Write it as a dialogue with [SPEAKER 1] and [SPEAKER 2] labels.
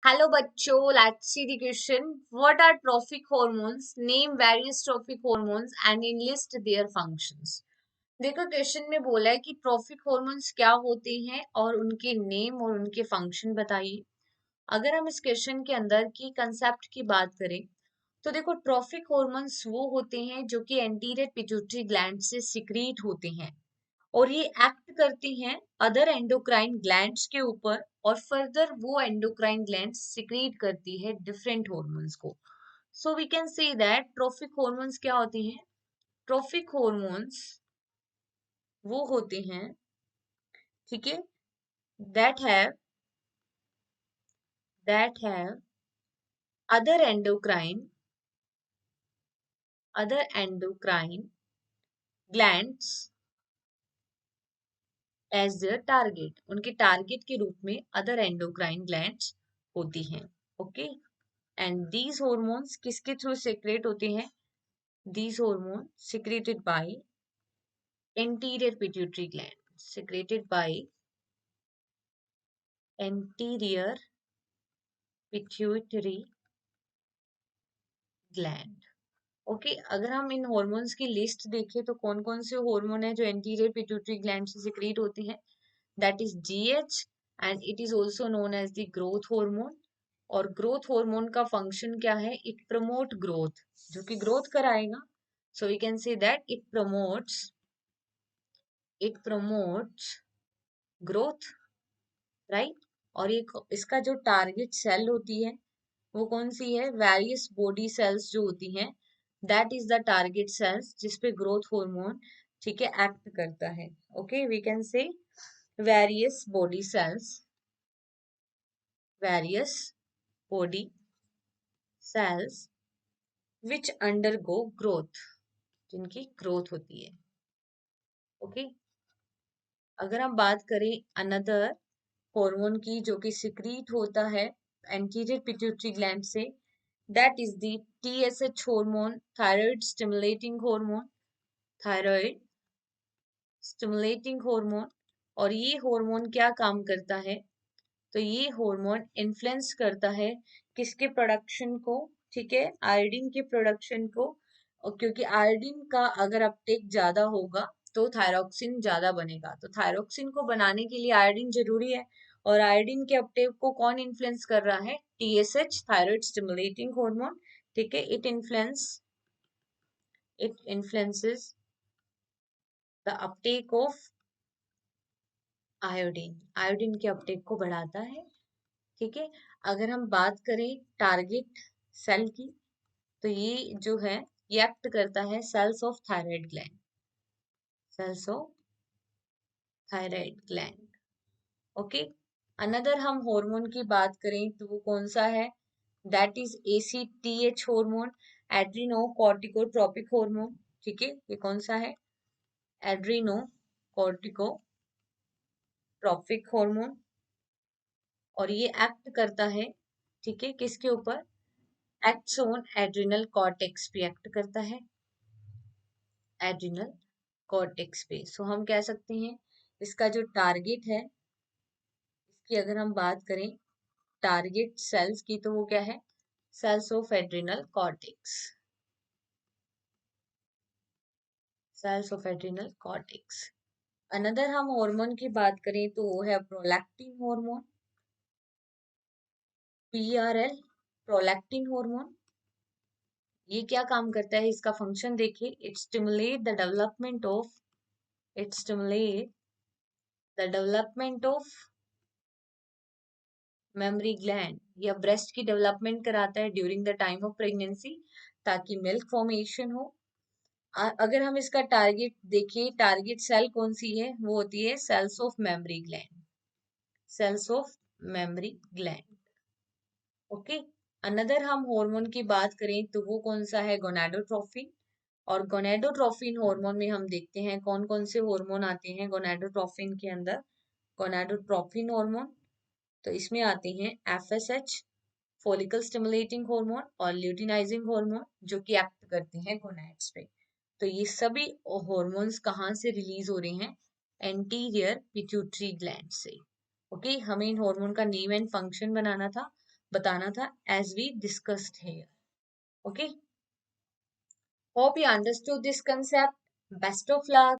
[SPEAKER 1] Hello बच्चों, let's see the question. What are trophic hormones? Name various trophic hormones and enlist their functions. देखो, question में बोला है कि ट्रॉफिक हॉर्मोन्स क्या होते हैं और उनके नेम और उनके फंक्शन बताइए. अगर हम इस क्वेश्चन के अंदर की कंसेप्ट की बात करें तो देखो, ट्रॉफिक हॉर्मोन्स वो होते हैं जो कि एंटीरियर पिट्यूटरी ग्लैंड से सिक्रीट होते हैं और ये एक्ट करती हैं अदर एंडोक्राइन ग्लैंड्स के ऊपर और फर्दर वो एंडोक्राइन ग्लैंड्स सिक्रीट करती है डिफरेंट हॉर्मोन्स को. So we can say that trophic hormones क्या होते हैं. ट्रॉफिक हॉर्मोन्स वो होते हैं, ठीक है, that have that have other endocrine glands as their target. उनके टारगेट के रूप में अदर एंडोक्राइन ग्लैंड्स होती हैं. ओके, एंड दीज हॉर्मोन्स किसके थ्रू सिक्रेट होते हैं? These hormone secreted by anterior pituitary gland, secreted by anterior pituitary gland. Okay, अगर हम इन हॉर्मोन्स की लिस्ट देखें तो कौन कौन से हॉर्मोन है जो एंटीरियर पिट्यूटरी ग्लैंड से सिक्रेट होती है? That is GH and it is also known as the growth hormone. और ग्रोथ हॉर्मोन का फंक्शन क्या है? इट प्रमोट ग्रोथ, जो कि ग्रोथ कराएगा. So we can say that it promotes growth, right. और ये इसका जो टारगेट सेल होती है वो कौन सी है? वेरियस बॉडी सेल्स जो होती हैं, that is the target cells जिसपे ग्रोथ हार्मोन, ठीक है, एक्ट करता है. Okay, we can say various body cells, various body cells which undergo growth, जिनकी ग्रोथ होती है. ओके, अगर हम बात करें अनदर हार्मोन की जो कि सिक्रीट होता है एंटीरियर पिट्यूटरी ग्लैंड से, that is the TSH hormone, thyroid stimulating hormone. Thyroid stimulating hormone. और ये हार्मोन क्या काम करता है? तो ये हार्मोन इन्फ्लुएंस करता है किसके प्रोडक्शन को? ठीक है, आयोडीन के प्रोडक्शन को. और क्योंकि आयोडीन का अगर अपटेक ज्यादा होगा तो थायरोक्सिन ज्यादा बनेगा. तो थायरोक्सिन को बनाने के लिए आयोडीन जरूरी है. और आयोडीन के अपटेक को कौन इन्फ्लुएंस कर रहा है? TSH, thyroid stimulating hormone. ठीक है, it influences the Uptake of iodine. Iodine के अपटेक को बढ़ाता है. ठीक है, अगर हम बात करें टारगेट सेल की तो ये जो है ये एक्ट करता है cells of thyroid gland, cells of thyroid gland. Okay, another हम हार्मोन की बात करें तो वो कौन सा है? That is ACTH hormone, adreno corticotropic hormone. ठीक है, ये कौन सा है? Adreno corticotropic hormone. और ये एक्ट करता है, ठीक है, किसके ऊपर? एक्ट्स ऑन एड्रिनल कॉर्टेक्स पे एक्ट करता है, एड्रिनल कॉर्टेक्स पे. सो हम कह सकते हैं इसका जो टारगेट है, इसकी अगर हम बात करें टारगेट सेल्स की तो वो क्या है? Cells of adrenal cortex, cells of adrenal cortex. Another हम हार्मोन की बात करें तो वो है prolactin hormone, PRL, prolactin hormone. ये क्या काम करता है? इसका फंक्शन देखिए, it stimulate the development of mammary gland या ब्रेस्ट की डेवलपमेंट कराता है during the time of pregnancy, ताकि मिल्क फॉर्मेशन हो. अगर हम इसका टारगेट देखिए, टारगेट सेल कौन सी है? वो होती है cells of mammary gland, cells of mammary gland. Okay, another हम हार्मोन की बात करें तो वो कौन सा है? गोनाडोट्रोफिन. और गोनाडोट्रोफिन हार्मोन में हम देखते हैं कौन कौन से हार्मोन आते हैं गोनाडोट्रोफिन के अंदर. गोनाडोट्रोफिन हार्मोन, तो इसमें आते हैं FSH, फॉलिकल स्टिमुलेटिंग हार्मोन, और ल्यूटिनाइजिंग हार्मोन, जो कि एक्ट करते हैं गोनैड्स पे. तो ये सभी हार्मोन्स कहाँ से रिलीज हो रहे हैं? एंटीरियर पिट्यूटरी ग्लैंड से. ओके, हमें इन हार्मोन का नेम एंड फंक्शन बनाना था. बताना था as we discussed here. Okay, hope you understood this concept. Best of luck.